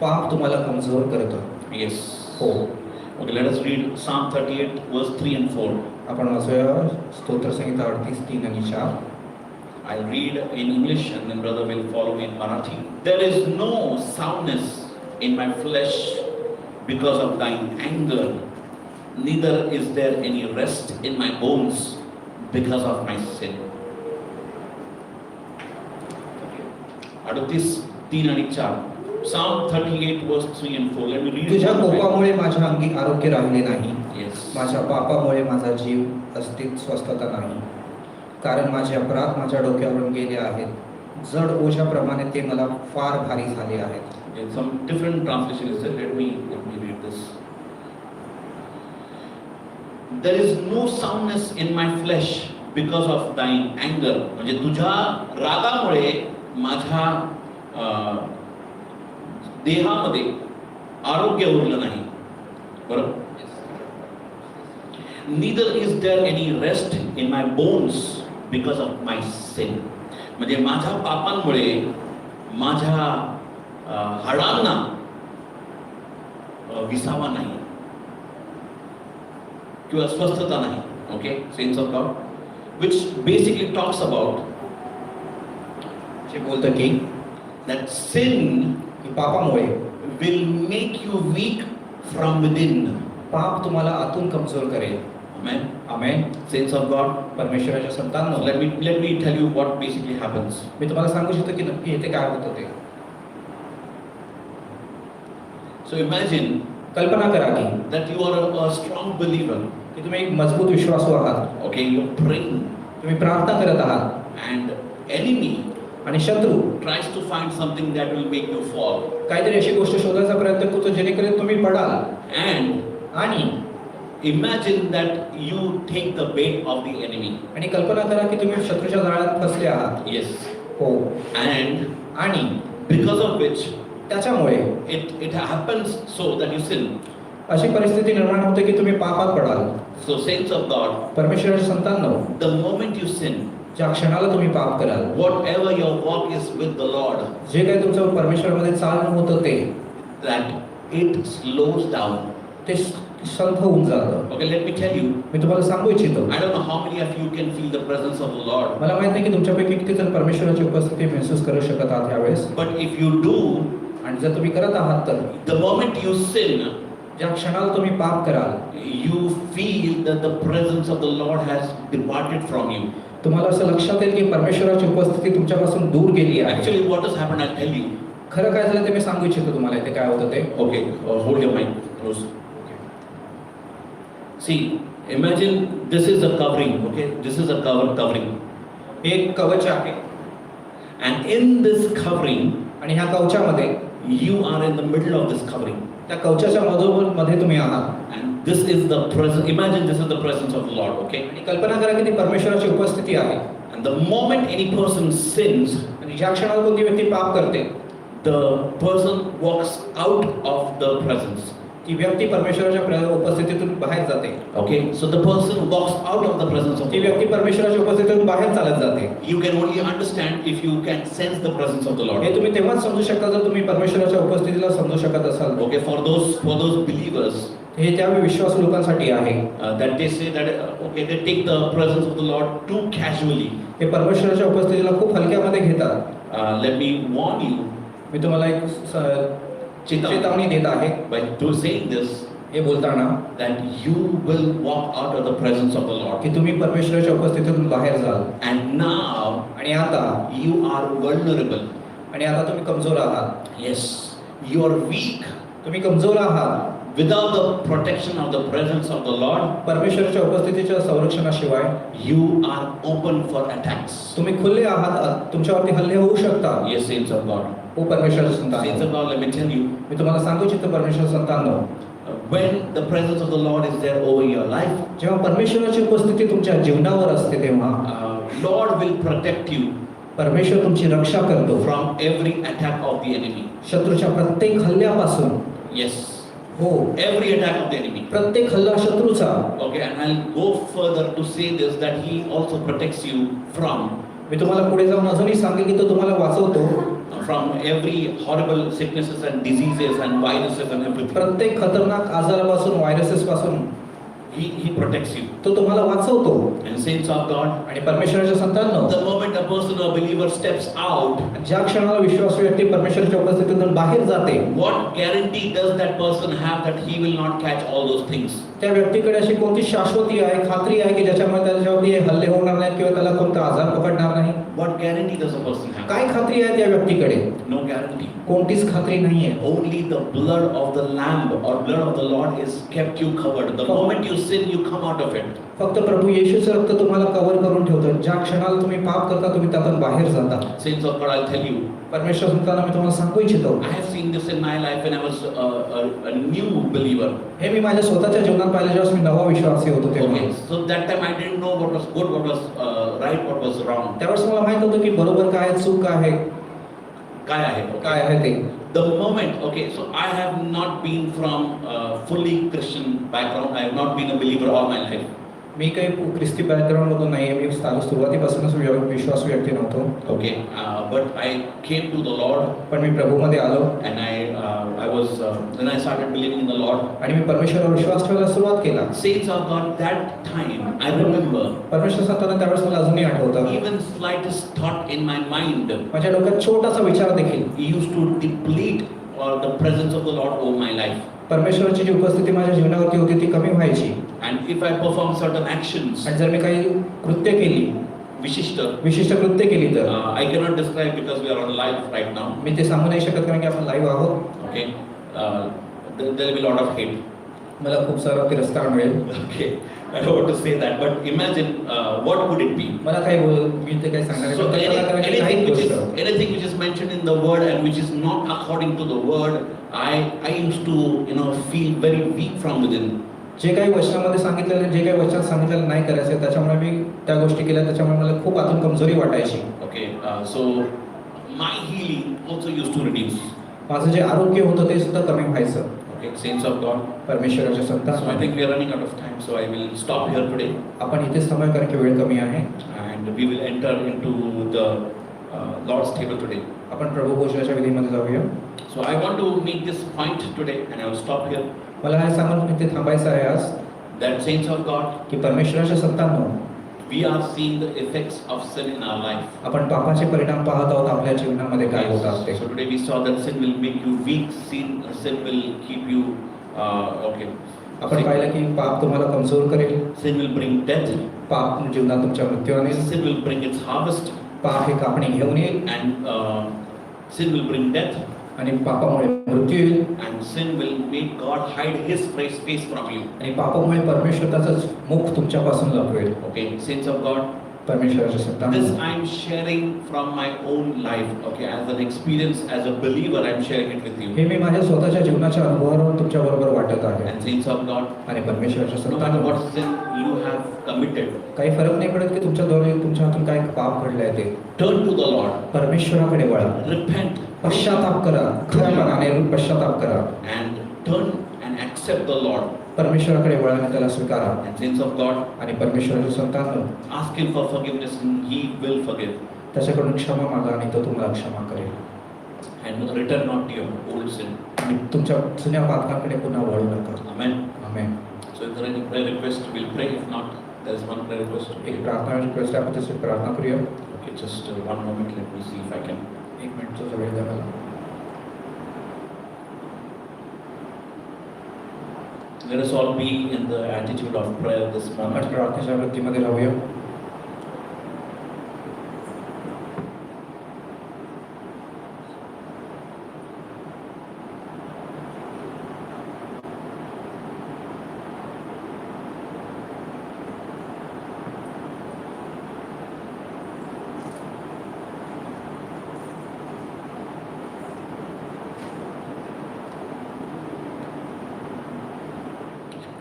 पाप तुम्हाला कमजोर करतो. Yes. हो. Okay, let us read Psalm 38 verse 3 and 4. आपण वाचूया स्तोत्र संहिता 38 3 आणि 4. I'll read in English and then brother will follow me in Marathi. There is no soundness in my flesh because of thine anger, neither is there any rest in my bones because of my sin. 38 3 आणि 4. Psalm 38 verse 3 and 4. Let me read it. तुझ्या कोपामुळे माझ्या अंगी आरोग्य राहिले नाही. Yes. माझ्या पापामुळे माझा जीव अस्तित्व स्वस्थता नाही. कारण माझे अपराध माझ्या डोक्यावरून गेले आहेत. जड ओझ्याप्रमाणे ते मला फार भारी झाले आहेत. In some different translation is there. Let me read this. there is no soundness in my flesh because of thine anger. म्हणजे तुझ्या रागामुळे माझ्या देहामध्ये आरोग्य उरलं नाही. बरोबर? Neither is there any rest in my bones because of my sin. म्हणजे माझ्या पापांमुळे माझ्या हाडांना विसावा नाही किंवा स्वस्थता नाही. Okay, sense of God, which basically talks about जे बोलतं की that sin की पापामुळे will make you weak from within. पाप तुम्हाला आतून कमजोर करेल. Amen. Amen. Saints of God. परमेश्वराच्या संतांनो, So let me tell you what basically happens. मी तुम्हाला सांगू शकतो की नक्की इथे काय होतं ते. So imagine कल्पना करा की that you are a strong believer. की तुम्ही एक मजबूत विश्वासू आहात. Okay, you're praying तुम्ही प्रार्थना करत आहात and enemy आणि शत्रू tries to find something that will make you fall. काहीतरी अशी गोष्ट शोधायचा प्रयत्न करतो जेणेकरून तुम्ही पडाल. And आणि imagine that you take the bait of the enemy. आणि कल्पना करा की तुम्ही शत्रूच्या जाळ्यात फसले आहात. Yes. हो. And आणि because of which त्याच्यामुळे it happens so that you sin. अशी परिस्थिती निर्माण होते की तुम्ही पापात पडाल. So saints of God, परमेश्वराच्या संतांनो, the moment you sin, ज्या क्षणाला तुम्ही पाप कराल, whatever your walk is with the Lord, जे काही तुमचं परमेश्वरामध्ये चालणं होतं ते that it slows down. ते संथ होऊन जातं. Okay, let me tell you, मी तुम्हाला सांगू इच्छितो, I don't know how many of you can feel the presence of the Lord, मला माहित नाही की तुमच्यापैकी किती जण परमेश्वराची उपस्थिती महसूस करू शकत आहात यावेळेस. but if you do, आणि जर तुम्ही करत आहात तर the moment you sin, ज्या क्षणाला तुम्ही पाप कराल, you feel that the presence of the Lord has departed from you. तुम्हाला असं लक्षात येईल की परमेश्वराची उपस्थिती तुमच्यापासून दूर गेली आहे. Actually, what has happened, I'll tell you. खरं काय झालं ते मी सांगू इच्छितो तुम्हाला इथे काय होतं ते. Okay, hold your mic, Rose. See, imagine this is a covering, okay? This is a covering. हे एक कवच आहे And in this covering, आणि ह्या कवचामध्ये you are in the middle of this covering. त्या कवचाच्या मध्ये तुम्ही आहात. And this is the presence, imagine this is the presence of the Lord, okay? आणि कल्पना करा की ती परमेश्वराची उपस्थिती आहे. And the moment any person sins, आणि ज्या क्षणाला कोणती व्यक्ती पाप करते, the person walks out of the presence. ती व्यक्ती परमेश्वराच्या उपस्थितीतून बाहेर जाते. Okay, so the person walks out of the presence of ती the व्यक्ती Lord. परमेश्वराच्या उपस्थितीतून बाहेर चालत जाते. You can only understand if you can sense the presence of the Lord. हे तुम्ही तेव्हाच समजू शकता जर तुम्ही परमेश्वराच्या उपस्थितीला समजू शकत असाल. Okay, for those believers हे त्या विश्वासू लोकांसाठी आहे. that they say that okay, they take the presence of the Lord too casually. हे परमेश्वराच्या उपस्थितीला खूप हलक्यामध्ये घेतात. Let me warn you मी तुम्हाला एक चेतावणी देत आहे by to saying this हे बोलताना that you will walk out of the presence of the Lord. की तुम्ही परमेश्वराच्या उपस्थितीतून बाहेर जाल. And now आणि आता you are vulnerable. आणि आता तुम्ही कमजोर आहात. Yes, you are weak. तुम्ही कमजोर आहात. Without the protection of the presence of the Lord, परमेश्वराच्या उपस्थितीच्या संरक्षणाशिवाय you are open for attacks. तुम्ही खुले आहात. तुमच्यावरती हल्ले होऊ शकतात. Yes, saints of God. हो परमेश्वराच्या Saints संतान, of God, let me tell you, मी तुम्हाला सांगू इच्छितो परमेश्वर संतांनो, when the presence of the Lord is there over your life, जेव्हा परमेश्वराची उपस्थिती तुमच्या जीवनावर असते तेव्हा Lord will protect you परमेश्वर तुमची रक्षा करतो from every attack of the enemy. शत्रूच्या प्रत्येक हल्ल्यापासून. Yes, हो, every attack of the enemy. प्रत्येक हल्ला शत्रूचा. Okay, and I'll go further to say this, that He also protects you from मी तुम्हाला पुढे जाऊन अजूनही सांगेल की तो तुम्हाला वाचवतो every horrible sicknesses and diseases and viruses and everything. प्रत्येक खतरनाक आजारापासून, व्हायरसेस पासून He protects you. तो तुम्हाला वाचवतो. And saints of God, आणि परमेश्वराच्या संतांनो, the moment a person or believer steps out, ज्या क्षणाला विश्वासू व्यक्ती परमेश्वराच्या उपस्थितीतून बाहेर जाते, what guarantee does that person have that he will not catch all those things? त्या व्यक्तीकडे अशी कोणती शाश्वती आहे, खात्री आहे की ज्याच्यामुळे त्याच्यावरती हे हल्ले होणार नाहीत किंवा त्याला कोणता आजार पकडणार नाही? What guarantee does a person have? काय खात्री आहे त्या व्यक्तीकडे? No guarantee. कोणतीच खात्री नाहीये. Only the blood of the Lamb or blood of the Lord is kept you covered. The moment you sin, you come out of it. फक्त प्रभू येशूचं रक्त तुम्हाला कव्हर करून ठेवतं. ज्या क्षणाला तुम्ही पाप करता तुम्ही त्यातून बाहेर जाता. Saints of God, I'll tell you. परमेश्वर संतांना मी तुम्हाला सांगू इच्छितो. I have seen this in my life when I was a new believer. हे मी माझ्या स्वतःच्या जीवनात पाहिलं जेव्हा मी नवा विश्वासी होतो तेव्हा. Okay, so that time I didn't know what was good, what was right, what was wrong. त्यावेळेस मला माहित होतं की बरोबर काय चूक काय आहे, काय आहे? Okay. काय आहे ते. The moment, okay, so I have not been from fully Christian background. I have not been a believer all my life. मी काही ख्रिस्ती बॅकग्राऊंड मधून नाहीये. मी सुरुवातीपासूनच विश्वासू व्यक्ती नव्हतो. Okay, but I came to the Lord. पण मी प्रभूमध्ये आलो And then I started believing in the Lord. आणि मी परमेश्वरावर विश्वास ठेवायला सुरुवात केला. Saints of God, that time I remember परमेश्वर संतांना त्यावेळेस मला अजूनही आठवतं. even slightest thought in my mind माझ्या डोक्यात छोटासा विचार देखील used to deplete the presence of the Lord over my life. परमेश्वराची जी उपस्थिती माझ्या जीवनावरती होती ती कमी व्हायची. And if I perform certain actions, आणि जर मी काही कृत्य केली, विशिष्ट कृत्य केली तर I cannot describe because we are on live right now. मी ते सांगू नाही शकत कारण की आपण लाईव्ह आहोत. Okay, there will be a lot of hate. मला खूप सारा तिरस्कार मिळेल. Okay, I don't want to say that, but imagine what would it be? मला काही मी ते काही सांगणार So नाही. anything which is mentioned in the word and which is not according to the word, I used to feel very weak from within. जे काही वचनामध्ये सांगितलेलं, जे काही वचनात सांगितलेलं नाही करायचं त्याच्यामुळे मी त्या गोष्टी केल्या, त्याच्यामुळे मला खूप आतून कमजोरी वाटायची. Okay, so my healing also used to reduce. माझं जे आरोग्य होतं ते सुद्धा कमी व्हायचं. Okay, saints of God. परमेश्वराच्या So I संतान, think we are running out of time, so I will stop here today, आपण इथेच थांबूया कारण की वेळ कमी आहे. and we will enter into the Lord's table today. आपण प्रभू भोजनाच्या विधीमध्ये जाऊया. So I want to make this point today, and I will stop here. मला हे सांगून इथे थांबायचं आहे आज That saints of God, की परमेश्वराच्या संतांनो, we are seeing the effects of sin in our life. आपण पापाचे परिणाम पाहत आहोत आपल्या जीवनामध्ये काय होतात ते. So today we saw that sin will make you weak. Sin will keep you. Okay. आपण पाहिलं की पाप तुम्हाला कमजोर करेल. Sin will bring death. पाप जीवनात तुमच्या मृत्यू आणेल. Sin will bring its harvest, पाप हे कापणी घेऊन येईल and sin will bring death. आणि पापामुळे मृत्यू येईल. And sin will make God hide His face from you. आणि पापामुळे परमेश्वर त्याचं मुख तुमच्यापासून लपवेल. Okay, saints of God. परमेश्वराच्या संतान, This I am sharing from my own life. Okay, as an experience, as a believer, I am sharing it with you. हे मी माझ्या स्वतःच्या जीवनाच्या अनुभवावरून तुमच्या बरोबर वाटत आहे. And saints of God, आणि परमेश्वराच्या no matter संतान, what sin you have committed, काही फरक नाही पडत की तुमच्या हातून काय पाप घडलंय ते. turn to the Lord, परमेश्वराकडे वळा, repent, पश्चाताप करा, खऱ्या मनाने पश्चाताप करा and turn and accept the Lord. परमेश्वराकडे वळा आणि त्याला स्वीकारा. And saints of God, आणि परमेश्वराच्या संतान, ask Him for forgiveness, and He will forgive. त्याच्याकडून क्षमा मागा आणि तो तुम्हाला क्षमा करेल. And return not to your old sin. आणि तुमच्या जुन्या पातकांकडे पुन्हा वळू नका. Amen. Amen. So if there are any prayer requests, we'll pray. If not, there is one prayer request. एक प्रार्थना रिक्वेस्ट आहे, आपण त्याची प्रार्थना करूया. Okay, just one moment. Let me see if I can. एक मिनिटचा वेळ द्या मला. Let us all be in the attitude of prayer this आपण moment. प्रार्थनेच्या वृत्तीमध्ये राहूया.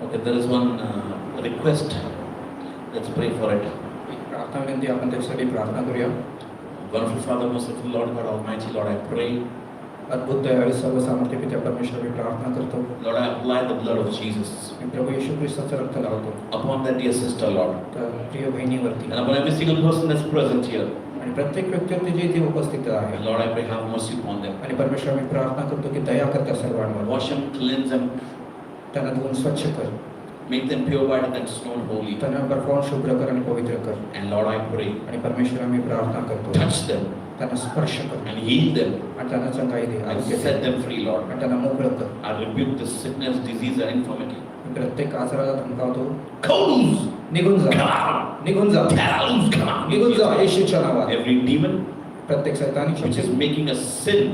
Okay, there is one request. Let's pray for it. एक प्रार्थना विनंती, आपण त्यासाठी प्रार्थना करूया. Wonderful Father, merciful Lord God Almighty, Lord, I pray. अद्भुत दयाळू सर्व सामर्थ्य पित्या परमेश्वर, मी प्रार्थना करतो. Lord, I apply the blood of Jesus मी प्रभू येशू ख्रिस्ताचं रक्त लावतो upon that dear sister, Lord, त्या प्रिय बहिणीवरती and upon every single person that's present here. आणि प्रत्येक व्यक्ती जे इथे उपस्थित आहे. And Lord, I pray, have mercy upon them. आणि परमेश्वर, मी प्रार्थना करतो की दया कर त्या सर्वांवर. Wash them, cleanse them, त्यांना धुवून स्वच्छ कर. make them pure white and stone holy. त्यांना बर्फावून शुभ्र कर आणि पवित्र कर. And Lord, I pray, आणि परमेश्वर, मी प्रार्थना करतो, touch them, त्यांना स्पर्श कर and heal them आणि त्यांना चंगाई दे, and आरोग्य दे set them free, Lord. आणि त्यांना मोकळं कर. I rebuke this sickness, disease, and infirmity. मी प्रत्येक आजाराला धमकावतो, Go loose! निघून जा, Come out! निघून जा, Get loose! Come out! निघून जा येशूच्या नावात. Every demon प्रत्येक सैतानिक which शक्ती is making us sin,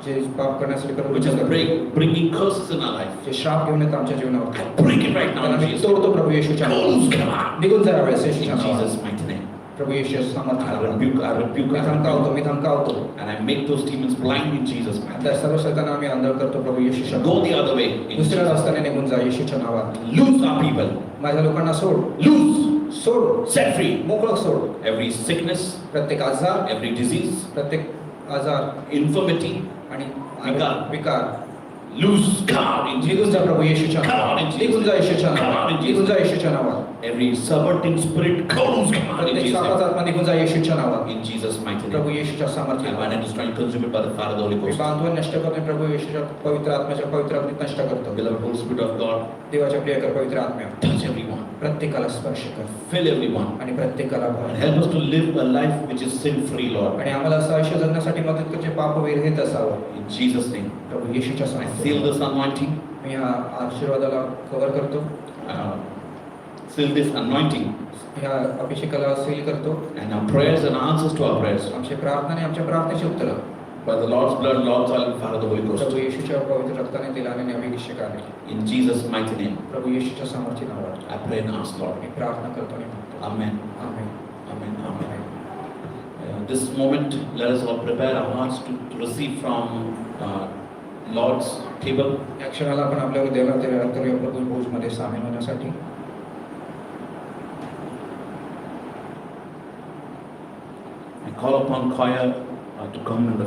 जे पाप करण्यासाठी which is प्रवृत्त bringing curses in our life, जे श्राप घेऊन येतात आमच्या जीवनावर, I break it right now त्यांना in मी Jesus' name. तोडतो प्रभू येशूच्या Go नावात. loose! Come out! निघून जा यावेळेस In येशूच्या नावात. Jesus' mighty name. प्रभू येशूच्या सामर्थ्याने I नावात. rebuke, I rebuke, me I धमकावतो, rebuke. Me धमकावतो. And I make those demons blind in Jesus' mighty त्या name. सर्व सैताना आम्ही अंधळ करतो प्रभू येशूच्या Go नावात. the other way. In दुसऱ्या Jesus' रस्त्याने निघून जा येशूच्या नावात. name. Loose our people. माझ्या लोकांना सोड, Loose. सोड, Set free. मोकळं सोड. Every sickness, प्रत्येक आजार, every disease, प्रत्येक आजार infirmity, आणि विकार. विकार loose. Come out in निघून Jesus' जा name. प्रभू येशूच्या Come on, नावात. in Jesus' निघून जा येशूच्या Come on, नावात. in निघून जा Jesus' येशूच्या नावात. Every serpentine spirit, go loose. Come on in प्रत्येक Jesus' सापाचा name. आत्मा निघून जा येशूच्या नावात. In Jesus' mighty Prabhu name. येशूच्या सामर्थ्याने. And when it is trying to consume it by the fire of the Holy me Ghost. बांधवन नष्ट करतो प्रभू येशूच्या पवित्र आत्म्याच्या पवित्र आत्मेत नष्ट करतो. Beloved Holy Spirit of God, देवाच्या प्रियकर पवित्र आत्म्या touch everyone. प्रत्येकाला स्पर्श कर Fill everyone. आणि प्रत्येकाला And भर. help us to live a life which is sin-free, Lord. आणि आम्हाला असं आयुष्य जगण्यासाठी मदत कर जे पापविरहित असावं. In Jesus' name. Prabhu येशूच्या I seal सामर्थ्याने. this anointing. मी या आशीर्वादाला कव्हर करतो, Uh, seal this anointing. या अभिषेकाला सील करतो. And our prayers and answers to our prayers. आमची प्रार्थना आणि आमच्या प्रार्थनेची उत्तरं By the Lord's blood, Lord's oil, and fire of the Holy Prabhu Ghost. येशूच्या पवित्र रक्ताने दिलाने आणि अभिषेकाने In Jesus' mighty name. प्रभू येशूच्या सामर्थ्य नावात I pray and ask, Lord. मी प्रार्थना करतो आणि म्हणतो Amen. Amen. Amen. Amen. This moment, let us all prepare our hearts to receive from Lord's table. या क्षणाला आपण आपल्या देवाला करूया प्रभू भोजमध्ये सामील होण्यासाठी. I call upon choir to come in the